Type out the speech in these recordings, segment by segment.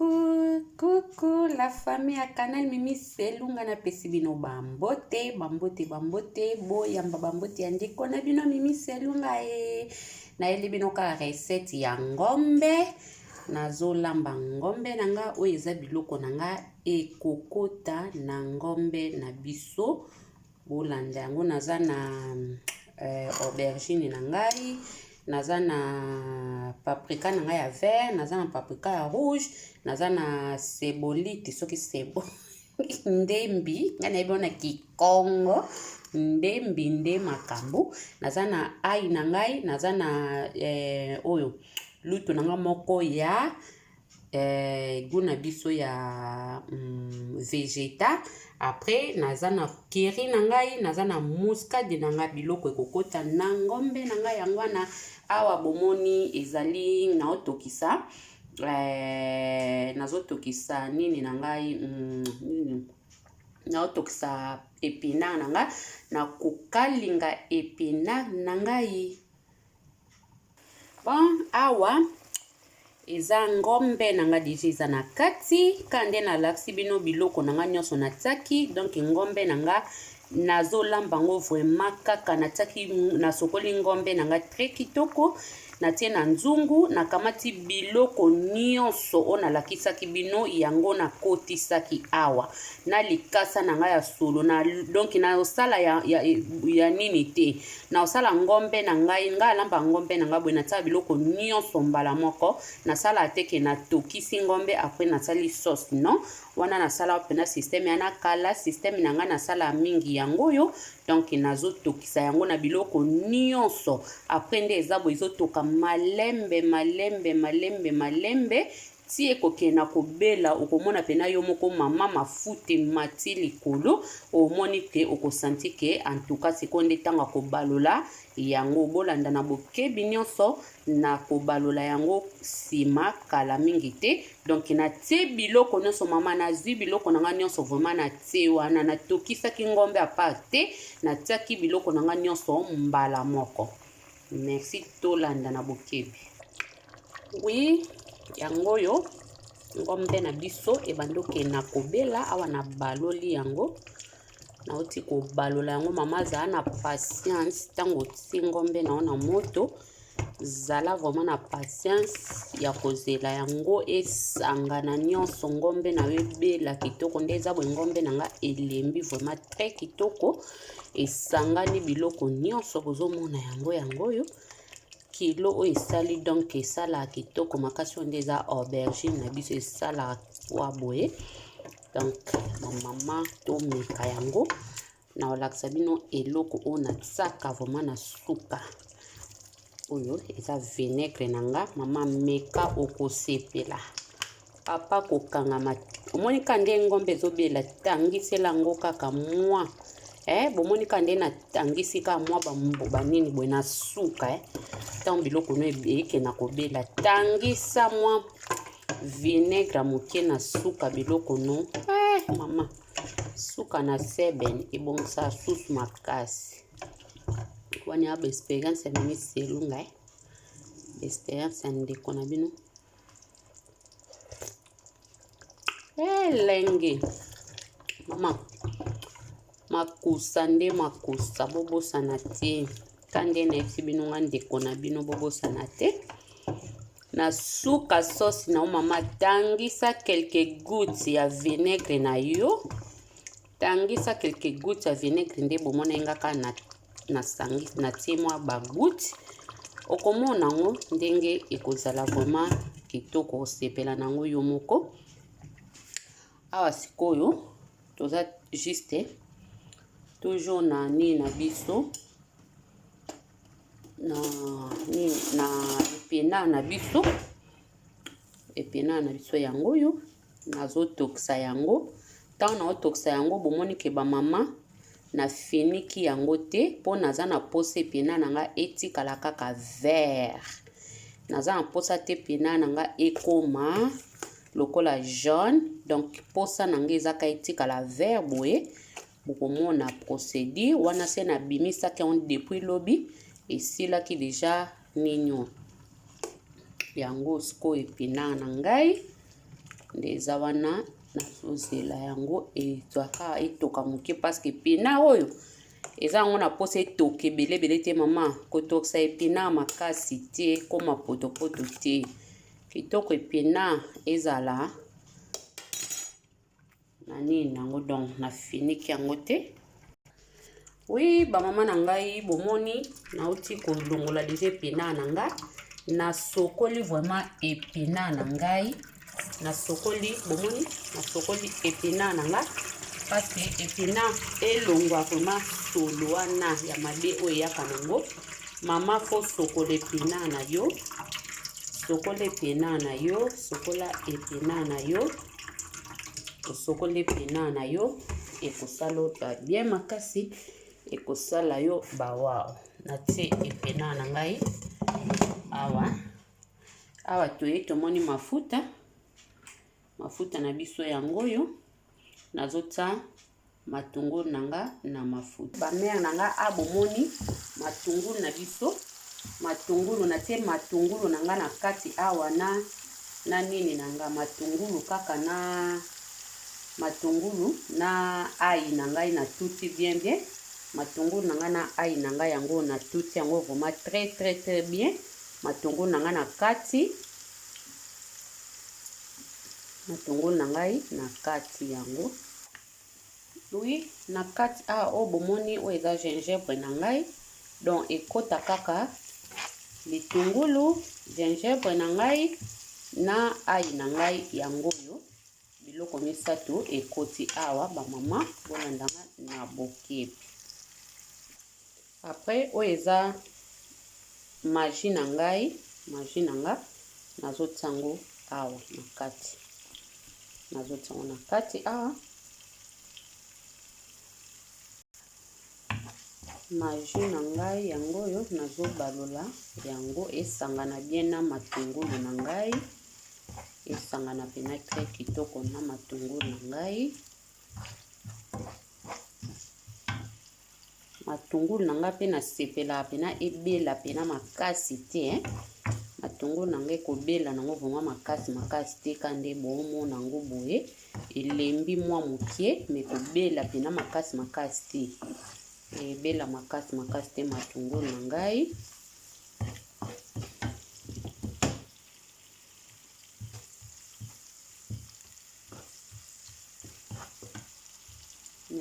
Coucou la famille à Canal Mimi Selunga na pesi bino bambote boyamba bambote yandi kona bino Mimi Selunga na eli bino ka recette ya ngombe nazolamba ngombe nanga oyo eza biloko nanga ekokota na ngombe na biso bolanda yango naza na aubergine na ngai naza na paprika na ngai ya vert, naza na paprika ya rouge, naza na sebolite soki sebo ndembi nga nayebi na kikongo ndembi nde makambo, naza na ai na ngai, naza na oyo lutu na nga moko ya guna biso ya vegeta. Après naza na keri na ngai, naza na muscade na nga biloko ekokota na ngombe na ngai yango wana awa bomoni ezali naotokisa nazotokisa nini na ngai naotokisa épinard na nga na kokalinga épinard na ngai. Bon awa eza ngombe na nga deja eza na kati kande na laksi bino biloko na nga nyonso na tsaki. Donc ngombe na nga nazolamba ngo vraiment kaka na tsaki na sokoli ngombe na nga très kitoko na tie na nzungu na kamati biloko nyonso ona lakisaki bino yango na kotisaki awa na likasa na nga ya solo na donc na osala ya nini te na osala ngombe na ngai nga lamba ngombe na nga boye na tsala biloko nyonso mbala moko na sala teke na tokisi ngombe après na sali sauce non wana na sala pena système ya na kala système na nga na sala mingi yango yo donc nazotokisa yango na biloko nyonso après nde eza boye ezotoka malembe ti ekoke na kobela okomona pena yo moko mama mafute mati likolo omoni ke okosanti ke en tout cas sekonde tanga kobalola yango bolanda na bokebi nyonso na kobalola yango sima kala mingi te. Donc na tie biloko nyonso mama nazwi biloko na nga nyonso vraiment na tie wana na tokisaki ngombe aparte na tiaki biloko na nga nyonso mbala moko. Merci tolanda na bokebi. Oui yango yo ngombe na biso ebandoke na kobela awa na baloli yango na oti ko balola yango mama za na patience tango ti ngombe na ona moto zala vraiment na patience ya kozela yango esangana nyonso ngombe na webela kitoko nde eza boye ngombe na nga elembi vraiment très kitoko esangani biloko nyonso kozomona yango yo kilo oyo esali donc esala kitoko makasi nde eza aubergine na biso esala kwa boye. Donc mama tomeka yango na olakisa bino eloko oyo na tsaka vraiment na suka oyo eza vinaigre na nga mama meka okosepela papa kokanga omoni kande ngombe ezobela tangisela ngo kaka mwa bomoni kande na tangisi ka mwa bamboba nini boye na suka ntango biloko no eke na kobela tangisa mwa vinaigre moke na suka biloko no mama suka na seben ebongisa susu makasi wani aba experience ya Mimi Selunga experience ya ndeko na bino lenge mama makusa nde makusa bobosana te kande na esi bino nga ndeko na bino bobosana te na suka sauce na mama tangisa quelques gouttes ya vinaigre na yo tangisa quelques gouttes ya vinaigre nde bomona ngaka na sangi na tie mwa ba gouttes okomona ngo ndenge ekozala vraiment kitoko osepela nango yo moko awa sikoyo toza juste toujours na ni na biso na épinard na biso yango yo nazotokisa yango ntango naotokisa yango bomoni ke bamama na finiki yango te mpo naza na posa épinard na nga etikala kaka vert naza na posa te épinard na nga ekoma lokola jaune donc posa na nga ezaka etikala vert boye bokomona procédure wana se na bimisaki yango depuis lobi esilaki deja ninyo yango sikoyo épinard na ngai ndeza wana nazozela yango ezwaka etoka moke parce que epina oyo eza yango na posa etoka ebele te mama kotokisa epina makasi te koma potopoto te kitoko epina ezala na nini nango donc na finiki yango te. Oui bamama na ngai bomoni nauti kolongola deja epina na ngai nasokoli vraiment epina na ngai nasokoli bomoni nasokoli epina na ngai parce que epina elongwa vraiment solo wana ya mabe oyo eyaka nango mama fo sokola epina na yo sokola epina na yo sokola epina na yo osokola epina na yo ekosala bien makasi ekosala yo bawao natie epina na ngai awa toye tomoni mafuta na biso yango yo nazota matungulu nanga na mafuta bamere nanga abomoni matungulu na biso matungulu natie matungulu nanga na kati awa na nini nanga matungulu kaka na matungulu na ai na ngai na tuti bien matungulu na ngai na ai na ngai yango na tuti yango vraiment très bien matungulu na ngai na kati matungulu na ngai na kati yango oui na kati o bomoni o eza gingembre na ngai donc ekota kaka litungulu gingembre na ngai na ai na ngai yango yo biloko misato ekoti awa bamama bolandanga na bokebi. Après o eza maji na ngai maji na nga nazotango awa na kati nazotango na kati awa maji na ngai yango yo nazobalola yango esangana bien na matungulu na ngai esangana pena très kitoko na matungulu na ngai matungulu na ngai pe nasepela pena ebela pena makasi te matungulu na ngai kobela nango vraiment makasi te kande bomo nango boye elembi mwa mokie me kobela pena makasi te ebela makasi te matungulu na ngai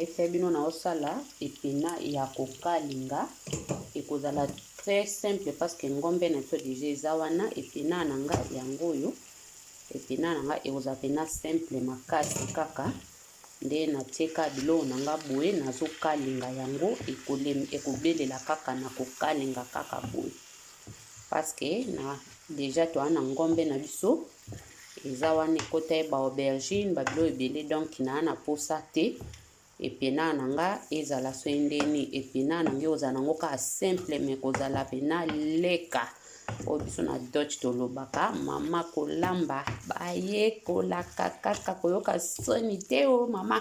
efe bino na osala epina ya kokalinga ekozala très simple parce que ngombe na to déjà eza wana epina na nga yango yo epina na nga ekozala pena simple makasi kaka nde natieka biloko na nga boye nazokalinga yango ekobelela kaka na kokalinga kaka boye parce que na déjà to ana ngombe na biso eza wana ekota ye ba aubergine babilo ebele donc na posa te epina na nga ezala so ndeni epina na nga ozala nango ka simple me kozala pena leka o biso na Dutch tolobaka mama kolamba bayekolaka kaka koyoka soni te o mama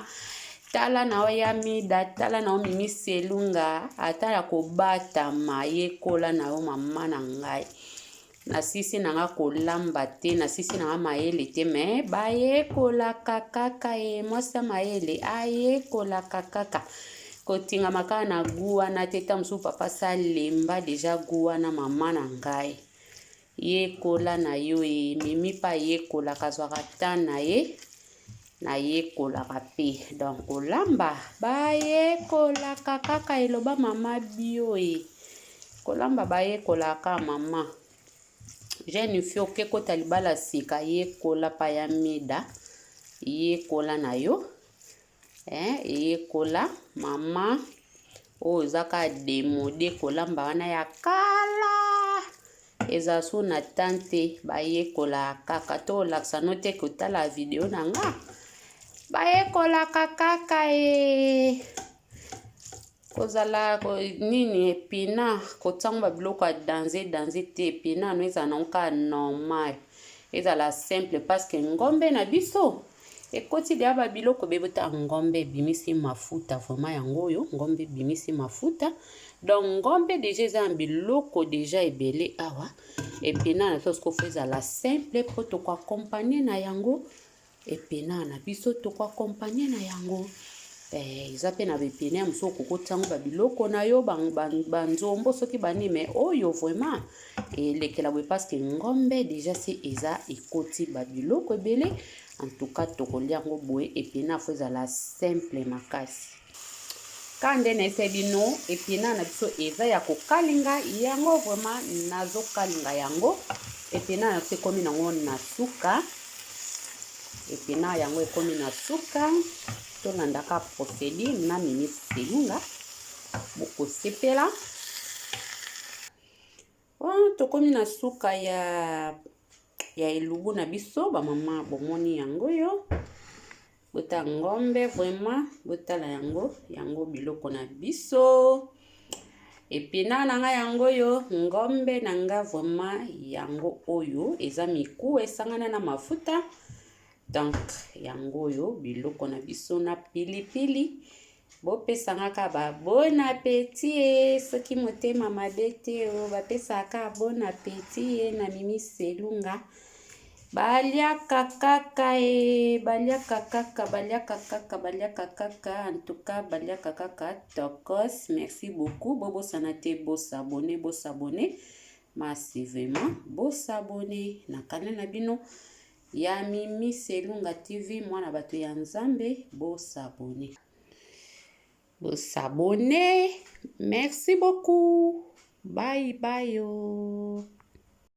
tala na oya mida tala na omimi selunga ata ya kobatama yekola na yo mama na ngai nasisi na nga kolamba te nasisi na nga mayele te me bayekolaka kaka mwasi ya mayele ayekolaka kaka kotinga maka na guwa na teta musu papa salemba deja guwa na mama na ngai yekola na yo mimi pa yekola kazwaka ta na ye na yekolaka pe donc kolamba bayekolaka kaka eloba mama bio kolamba bayekolaka mama jeune fille oke kota libala sika yekola pa ya mida yekola na yo yekola mama oyo ezaka demode kolamba wana ya kala eza so na tante bayekola kaka to laksa no te kotala video na nga bayekolaka kaka kozala nini epina kotango biloko ya danse te epina no ezala nango ka normal ezala simple parce que ngombe na biso ekoti deya babiloko bebota ngombe ebimisi mafuta vraiment yango oyo ngombe ebimisi mafuta donc ngombe deja eza na biloko deja ebele awa epina na to siko fo ezala simple po tokoakompagne na yango epena na biso tokoakompagne na yango. Eza pe na bepene ya mosusu okokotiango babiloko na yo banzombo soki banime oyo vraiment elekela boye parce ngombe déjà si eza ekoti babiloko ebele. En tout cas tokolia yango boye epena fo ezala simple makasi. Kande na ese bino epena na biso eza ya kokalinga yango vraiment nazokalinga yango. Epena na biso ekomi nango na suka. Epena yango ekomi na suka. Tolandaka procédure na mimi selunga bokosepela. Tokomi na suka ya elubu na biso bamama bomoni yango yo. Bota ngombe vraiment botala yango biloko na biso. Epena na nga yango yo ngombe na nga vraiment yango oyo eza miku esangana na mafuta. Donc yango yo biloko na biso na pilipili. Bopesangaka ba bon appétit soki motema mabe te bapesaka bon appétit na mimi selunga. Baliaka kaka baliaka kaka en tout cas baliaka kaka tokos. Merci beaucoup. Bobosana te bosabone merci vraiment bosabone na canal na bino ya Mimi Selunga TV mwana bato ya Nzambe bosabone. Merci beaucoup. Bye bye.